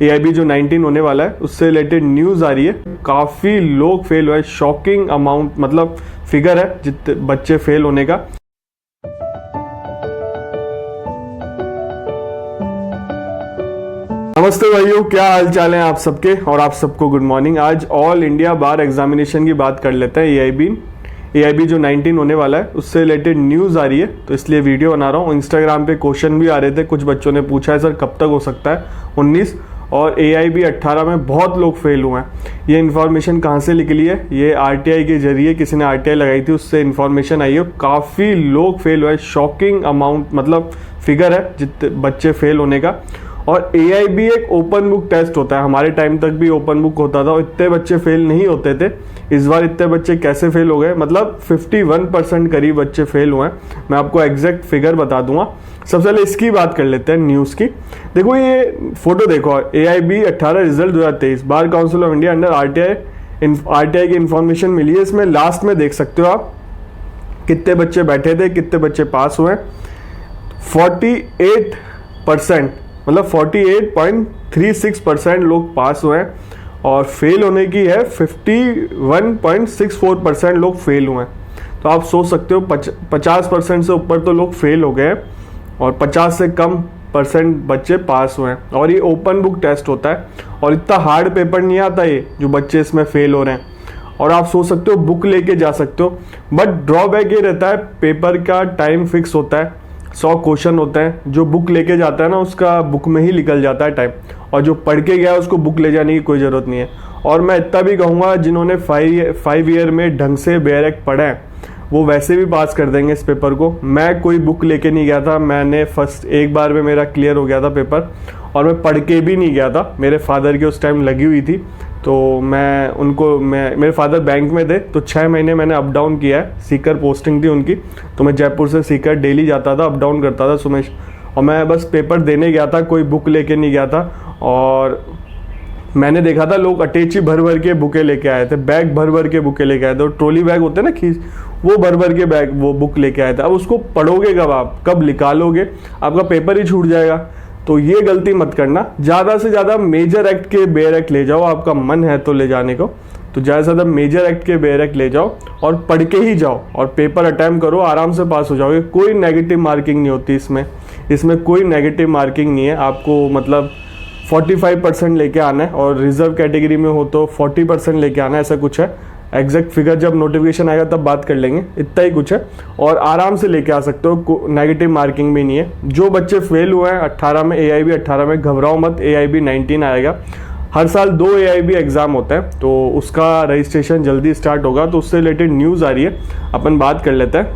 AIB जो 19 होने वाला है उससे रिलेटेड न्यूज़ आ रही है। काफ़ी लोग फेल हुए, शॉकिंग अमाउंट मतलब फिगर है जितने बच्चे फेल होने का। नमस्ते भाइयों, क्या हाल चाल है आप सबके और आप सबको गुड मॉर्निंग। आज ऑल इंडिया बार एग्जामिनेशन की बात कर लेते हैं। AIB जो 19 होने वाला है उससे रिलेटेड न्यूज़ आ रही है, तो इसलिए वीडियो बना रहा हूँ। इंस्टाग्राम पे क्वेश्चन भी आ रहे थे, कुछ बच्चों ने पूछा है सर कब तक हो सकता है 19 और AIB 18 में बहुत लोग फेल हुए हैं। ये इन्फॉर्मेशन कहाँ से निकली है? ये RTI के जरिए किसी ने RTI लगाई थी, उससे इन्फॉर्मेशन आई है। काफ़ी लोग फेल हुए, शॉकिंग अमाउंट मतलब फिगर है जितने बच्चे फेल होने का। और AIB एक ओपन बुक टेस्ट होता है, हमारे टाइम तक भी ओपन बुक होता था और इतने बच्चे फेल नहीं होते थे। इस बार इतने बच्चे कैसे फेल हो गए? मतलब 51% करीब बच्चे फेल हुए हैं। मैं आपको एग्जैक्ट फिगर बता दूंगा। सबसे पहले इसकी बात कर लेते हैं न्यूज़ की। देखो ये फोटो देखो, AIB 18 result 2023 bar council of India under RTI की इन्फॉर्मेशन मिली है। इसमें लास्ट में देख सकते हो आप कितने बच्चे बैठे थे, कितने बच्चे पास हुए। 48% मतलब 48.36% लोग पास हुए हैं और फेल होने की है 51.64% लोग फेल हुए हैं। तो आप सोच सकते हो 50% से ऊपर तो लोग फेल हो गए और 50 से कम % बच्चे पास हुए हैं। और ये ओपन बुक टेस्ट होता है और इतना हार्ड पेपर नहीं आता ये जो बच्चे इसमें फेल हो रहे हैं। और आप सोच सकते हो बुक लेके जा सकते हो, बट ड्रॉबैक ये रहता है पेपर का टाइम फिक्स होता है। 100 क्वेश्चन होते हैं, जो बुक लेके जाता है ना उसका बुक में ही निकल जाता है टाइम, और जो पढ़ के गया उसको बुक ले जाने की कोई ज़रूरत नहीं है। और मैं इतना भी कहूँगा जिन्होंने 5 ईयर में ढंग से बेयरक पढ़ा है वो वैसे भी पास कर देंगे इस पेपर को। मैं कोई बुक लेके नहीं गया था, मैंने फर्स्ट एक बार में मेरा क्लियर हो गया था पेपर और मैं पढ़ के भी नहीं गया था। मेरे फादर की उस टाइम लगी हुई थी तो मेरे फादर बैंक में थे तो 6 महीने मैंने अप डाउन किया है। सीकर पोस्टिंग थी उनकी, तो मैं जयपुर से सीकर डेली जाता था, अप डाउन करता था सुमेश। और मैं बस पेपर देने गया था, कोई बुक लेके नहीं गया था। और मैंने देखा था लोग अटैची भर भर के बुकें लेके आए थे, बैग भर भर के बुकें लेके आए थे। और ट्रॉली बैग होते हैं ना खींच, वो भर भर के बैग वो बुक लेके आए थे। अब उसको पढ़ोगे कब, आप कब निकालोगे? आपका पेपर ही छूट जाएगा। तो ये गलती मत करना। ज़्यादा से ज़्यादा मेजर एक्ट के बेयर एक्ट ले जाओ, आपका मन है तो ले जाने को, तो ज़्यादा से ज़्यादा मेजर एक्ट के बेयर एक्ट ले जाओ और पढ़ के ही जाओ और पेपर अटैम्प्ट करो, आराम से पास हो जाओगे। कोई नेगेटिव मार्किंग नहीं होती इसमें कोई नेगेटिव मार्किंग नहीं है। आपको मतलब 45% लेके आना है और रिजर्व कैटेगरी में हो तो 40% लेके आना है, ऐसा कुछ है। एग्जैक्ट फिगर जब नोटिफिकेशन आएगा तब बात कर लेंगे, इतना ही कुछ है और आराम से लेके आ सकते हो, नेगेटिव मार्किंग भी नहीं है। जो बच्चे फेल हुए हैं 18 में, AIB 18 में, घबराओ मत, AIB 19 आएगा। हर साल 2 AIB एग्ज़ाम होता है तो उसका रजिस्ट्रेशन जल्दी स्टार्ट होगा, तो उससे रिलेटेड न्यूज़ आ रही है, अपन बात कर लेते हैं।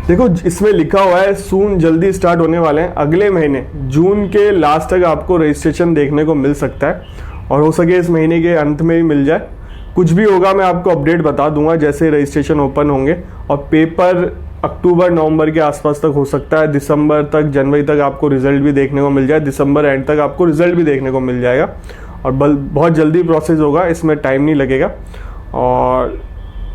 देखो इसमें लिखा हुआ है सून, जल्दी स्टार्ट होने वाले हैं अगले महीने जून के लास्ट तक आपको रजिस्ट्रेशन देखने को मिल सकता है और हो सके इस महीने के अंत में ही मिल जाए। कुछ भी होगा मैं आपको अपडेट बता दूंगा जैसे रजिस्ट्रेशन ओपन होंगे। और पेपर अक्टूबर नवंबर के आसपास तक हो सकता है, दिसंबर तक जनवरी तक आपको रिजल्ट भी देखने को मिल जाए, दिसंबर एंड तक आपको रिजल्ट भी देखने को मिल जाएगा और बहुत जल्दी प्रोसेस होगा, इसमें टाइम नहीं लगेगा। और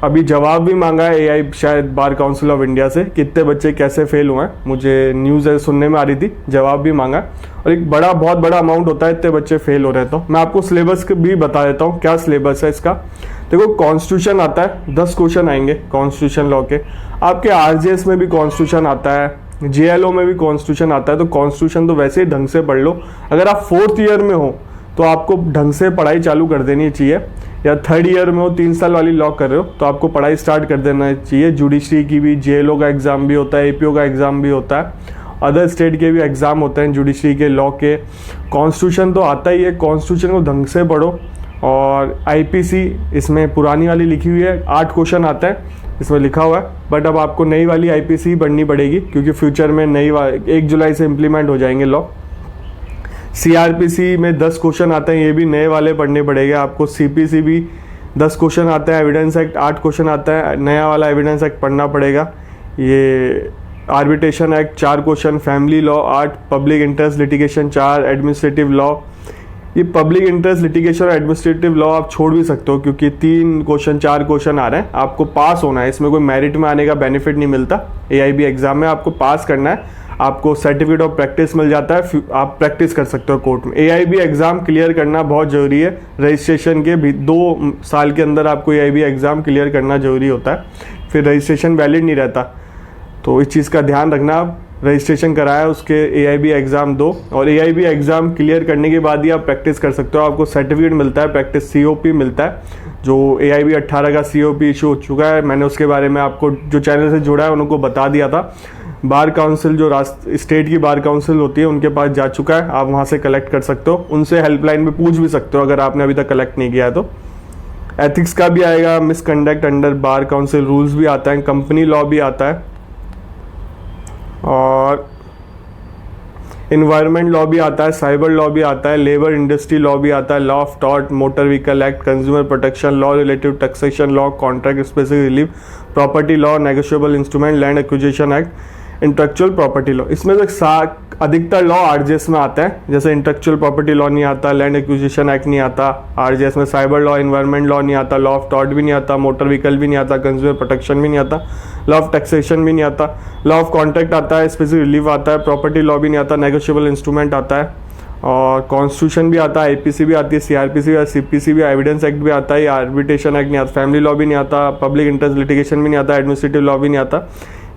अभी जवाब भी मांगा है AI शायद बार काउंसिल ऑफ इंडिया से, कितने बच्चे कैसे फेल हुए हैं, मुझे न्यूज़ सुनने में आ रही थी, जवाब भी मांगा। और एक बहुत बड़ा अमाउंट होता है इतने बच्चे फेल हो रहे हैं। तो मैं आपको सिलेबस भी बता देता हूँ क्या सिलेबस है इसका। देखो कॉन्स्टिट्यूशन आता है, 10 क्वेश्चन आएंगे कॉन्स्टिट्यूशन लॉ के। आपके RJS में भी कॉन्स्टिट्यूशन आता है, JLO में भी कॉन्स्टिट्यूशन आता है। तो कॉन्स्टिट्यूशन तो वैसे ही ढंग से पढ़ लो। अगर आप 4th ईयर में हो तो आपको ढंग से पढ़ाई चालू कर देनी चाहिए, या 3rd ईयर में हो, 3 साल वाली लॉ कर रहे हो तो आपको पढ़ाई स्टार्ट कर देना चाहिए। जुडिशरी की भी, JLO का एग्ज़ाम भी होता है, APO का एग्ज़ाम भी होता है, अदर स्टेट के भी एग्ज़ाम होते हैं जुडिशरी के, लॉ के। कॉन्स्टिट्यूशन तो आता ही है, कॉन्स्टिट्यूशन को ढंग से पढ़ो। और IPC इसमें पुरानी वाली लिखी हुई है, 8 क्वेश्चन आते हैं इसमें लिखा हुआ है, बट अब आपको नई वाली IPC पढ़नी पड़ेगी क्योंकि फ्यूचर में 1 जुलाई से इम्प्लीमेंट हो जाएंगे लॉ। CRPC में 10 क्वेश्चन आते हैं, ये भी नए वाले पढ़ने पड़ेंगे आपको। CPC भी 10 क्वेश्चन आते हैं, एविडेंस एक्ट 8 क्वेश्चन आता है, नया वाला एविडेंस एक्ट पढ़ना पड़ेगा। ये arbitration act 4 question, family law 8, public interest litigation 4, administrative law. ये पब्लिक इंटरेस्ट लिटिगेशन और एडमिनिस्ट्रेटिव लॉ आप छोड़ भी सकते हो क्योंकि 3 क्वेश्चन 4 क्वेश्चन आ रहे हैं, आपको पास होना है, इसमें कोई मेरिट में आने का बेनिफिट नहीं मिलता। AIB एग्जाम में आपको पास करना है, आपको सर्टिफिकेट ऑफ प्रैक्टिस मिल जाता है, आप प्रैक्टिस कर सकते हो कोर्ट में। AIB एग्ज़ाम क्लियर करना बहुत ज़रूरी है, रजिस्ट्रेशन के भी 2 साल के अंदर आपको AIB एग्ज़ाम क्लियर करना ज़रूरी होता है, फिर रजिस्ट्रेशन वैलिड नहीं रहता। तो इस चीज़ का ध्यान रखना, आप रजिस्ट्रेशन कराया उसके AIB एग्ज़ाम दो, और AIB एग्ज़ाम क्लियर करने के बाद ही आप प्रैक्टिस कर सकते हो। आपको सर्टिफिकेट मिलता है, प्रैक्टिस COP मिलता है, जो AIB 18 का COP इशू हो चुका है। मैंने उसके बारे में आपको जो चैनल से जुड़ा है उनको बता दिया था। बार काउंसिल जो स्टेट की बार काउंसिल होती है उनके पास जा चुका है, आप वहाँ से कलेक्ट कर सकते हो, उनसे हेल्पलाइन में पूछ भी सकते हो अगर आपने अभी तक कलेक्ट नहीं किया है तो। एथिक्स का भी आएगा, misconduct under bar council rules भी आता है, कंपनी लॉ भी आता है, और इन्वायरमेंट लॉ भी आता है, साइबर लॉ भी आता है, लेबर इंडस्ट्री लॉ भी आता है, law of tort, motor vehicle act, consumer protection law, relative taxation law, contract specific relief, property law, negotiable instrument, land acquisition act, intellectual property law. इसमें से अधिकतर लॉ RJS में आता है, जैसे इंटेलेक्चुअल प्रॉपर्टी लॉ नहीं आता, लैंड एक्विजिशन एक्ट नहीं आता RJS में, साइबर लॉ, इन्वायरमेंट लॉ नहीं आता, लॉ ऑफ टॉर्ट भी नहीं आता, मोटर व्हीकल भी नहीं आता, कंज्यूमर प्रोटेक्शन भी नहीं आता, लॉ ऑफ टैक्सेशन भी नहीं आता, लॉ ऑफ कॉन्ट्रैक्ट आता है, स्पेसिफिक रिलीफ आता है, प्रॉपर्टी लॉ भी नहीं आता, नेगोशिएबल इंस्ट्रूमेंट आता है, और कॉन्स्टिट्यूशन भी आता है, IPC भी आती है, CRPC भी, CPC भी, एविडेंस एक्ट भी आता है, आर्बिट्रेशन एक्ट नहीं आता, फैमिली लॉ भी नहीं आता, पब्लिक इंटरेस्ट लिटिगेशन भी नहीं आता, एडमिनिस्ट्रेटिव लॉ भी नहीं आता,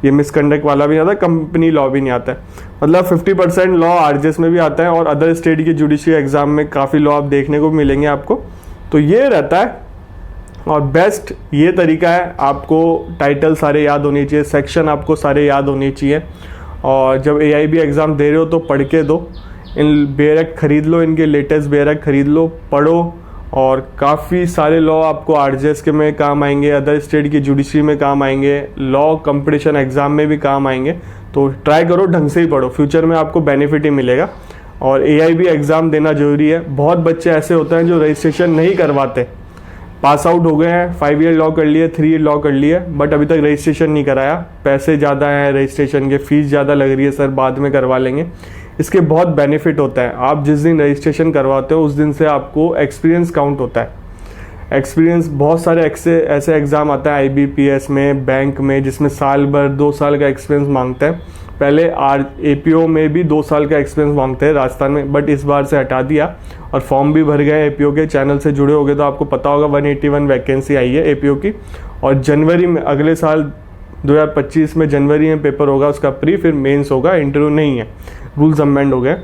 ये मिसकंडक्ट वाला भी नहीं आता, कंपनी लॉ भी नहीं आता है। मतलब 50% लॉ RJS में भी आता है, और अदर स्टेट की जुडिशरी एग्जाम में काफ़ी लॉ आप देखने को मिलेंगे आपको। तो ये रहता है, और बेस्ट ये तरीका है, आपको टाइटल सारे याद होने चाहिए, सेक्शन आपको सारे याद होने चाहिए, और जब AIB एग्ज़ाम दे रहे हो तो पढ़ के दो, इन बेयर एक्ट खरीद लो, इनके लेटेस्ट बेयर एक्ट खरीद लो, पढ़ो, और काफ़ी सारे लॉ आपको RJS के में काम आएंगे, अदर स्टेट की जुडिशरी में काम आएंगे, लॉ कंपटीशन एग्ज़ाम में भी काम आएंगे। तो ट्राई करो, ढंग से ही पढ़ो, फ्यूचर में आपको बेनिफिट ही मिलेगा। और AIB एग्ज़ाम देना ज़रूरी है। बहुत बच्चे ऐसे होते हैं जो रजिस्ट्रेशन नहीं करवाते, पास आउट हो गए हैं, 5 ईयर लॉ कर लिए, 3 ईयर लॉ कर लिए, बट अभी तक रजिस्ट्रेशन नहीं कराया, पैसे ज़्यादा हैं रजिस्ट्रेशन के, फीस ज़्यादा लग रही है, सर बाद में करवा लेंगे। इसके बहुत बेनिफिट होता है, आप जिस दिन रजिस्ट्रेशन करवाते हो उस दिन से आपको एक्सपीरियंस काउंट होता है। एक्सपीरियंस, बहुत सारे ऐसे एग्ज़ाम आता है IBPS में, बैंक में, जिसमें साल भर 2 साल का एक्सपीरियंस मांगते हैं। पहले APO में भी 2 साल का एक्सपीरियंस मांगते हैं राजस्थान में, बट इस बार से हटा दिया, और फॉर्म भी भर गए। APO के चैनल से जुड़े होगे तो आपको पता होगा 181 वैकेंसी आई है APO की, और जनवरी में, अगले साल 2025 में जनवरी में पेपर होगा उसका प्री, फिर मेंस होगा, इंटरव्यू नहीं है, रूल्स अमेंड हो गए।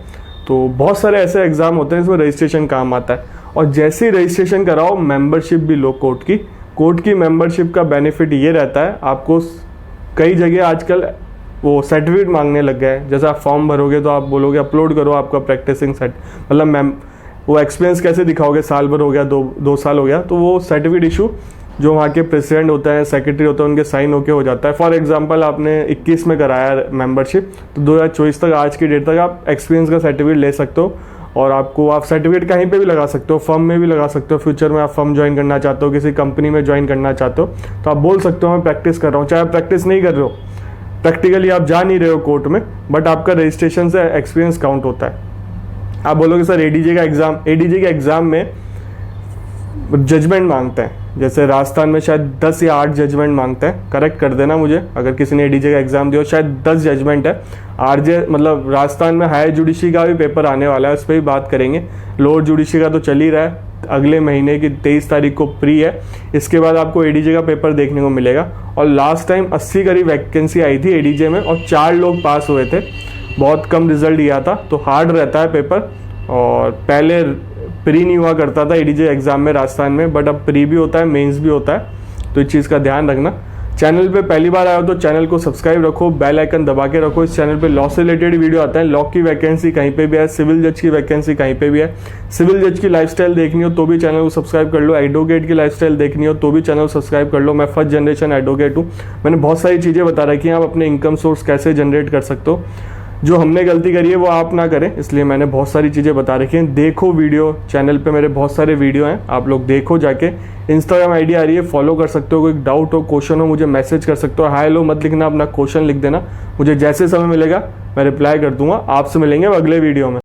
तो बहुत सारे ऐसे एग्ज़ाम होते हैं जिसमें रजिस्ट्रेशन काम आता है। और जैसे ही रजिस्ट्रेशन कराओ, मेंबरशिप भी लो कोर्ट की मेंबरशिप का बेनिफिट ये रहता है, आपको कई जगह आजकल वो सर्टिफिकेट मांगने लग गए हैं। जैसे आप फॉर्म भरोगे तो आप बोलोगे अपलोड करो आपका प्रैक्टिसिंग सेट, मतलब वो एक्सपीरियंस कैसे दिखाओगे, साल भर हो गया, 2 साल हो गया, तो वो सर्टिफिकेट इशू जो वहाँ के प्रेसिडेंट होते हैं, सेक्रेटरी होते हैं, उनके साइन होके हो जाता है। फॉर एग्जांपल आपने 21 में कराया मेंबरशिप, तो 2024 तक, आज की डेट तक आप एक्सपीरियंस का सर्टिफिकेट ले सकते हो, और आप सर्टिफिकेट कहीं पे भी लगा सकते हो, फर्म में भी लगा सकते हो। फ्यूचर में आप फर्म ज्वाइन करना चाहते हो, किसी कंपनी में ज्वाइन करना चाहते हो, तो आप बोल सकते हो मैं प्रैक्टिस कर रहा हूँ, चाहे आप प्रैक्टिस नहीं कर रहे हो, प्रैक्टिकली आप जा नहीं रहे हो कोर्ट में, बट आपका रजिस्ट्रेशन से एक्सपीरियंस काउंट होता है। आप बोलोगे सर ADJ के एग्ज़ाम में जजमेंट मांगते हैं, जैसे राजस्थान में शायद 10 या 8 जजमेंट मांगते हैं, करेक्ट कर देना मुझे अगर किसी ने ADJ का एग्ज़ाम दिया, शायद 10 जजमेंट है। मतलब राजस्थान में हायर जुडिशरी का भी पेपर आने वाला है, उस पर भी बात करेंगे। लोअर जुडिशरी का तो चल ही रहा है, अगले महीने की 23 तारीख को प्री है, इसके बाद आपको ADJ का पेपर देखने को मिलेगा। और लास्ट टाइम 80 करीब वैकेंसी आई थी ADJ में, और 4 लोग पास हुए थे, बहुत कम रिजल्ट दिया था, तो हार्ड रहता है पेपर। और पहले प्री नहीं हुआ करता था ADJ एग्ज़ाम में राजस्थान में, बट अब प्री भी होता है, मेंस भी होता है, तो इस चीज़ का ध्यान रखना। चैनल पे पहली बार आए हो तो चैनल को सब्सक्राइब रखो, बेल आइकन दबा के रखो। इस चैनल पे लॉ से रिलेटेड वीडियो आता है, लॉ की वैकेंसी कहीं पे भी है, सिविल जज की वैकेंसी कहीं पे भी है। सिविल जज की लाइफस्टाइल देखनी हो तो भी चैनल को सब्सक्राइब कर लो, एडवोकेट की लाइफस्टाइल देखनी हो तो भी चैनल को सब्सक्राइब कर लो। मैं फर्स्ट जनरेशन एडवोकेट हूँ, मैंने बहुत सारी चीज़ें बता रखी हैं, आप अपने इनकम सोर्स कैसे जनरेट कर सकते हो। जो हमने गलती करी है वो आप ना करें, इसलिए मैंने बहुत सारी चीज़ें बता रखी हैं। देखो वीडियो, चैनल पे मेरे बहुत सारे वीडियो हैं, आप लोग देखो जाके। इंस्टाग्राम ID आ रही है, फॉलो कर सकते हो। कोई डाउट हो, क्वेश्चन हो, मुझे मैसेज कर सकते हो। हाय लो मत लिखना, अपना क्वेश्चन लिख देना, मुझे जैसे समय मिलेगा मैं रिप्लाई कर दूंगा। आपसे मिलेंगे अगले वीडियो में।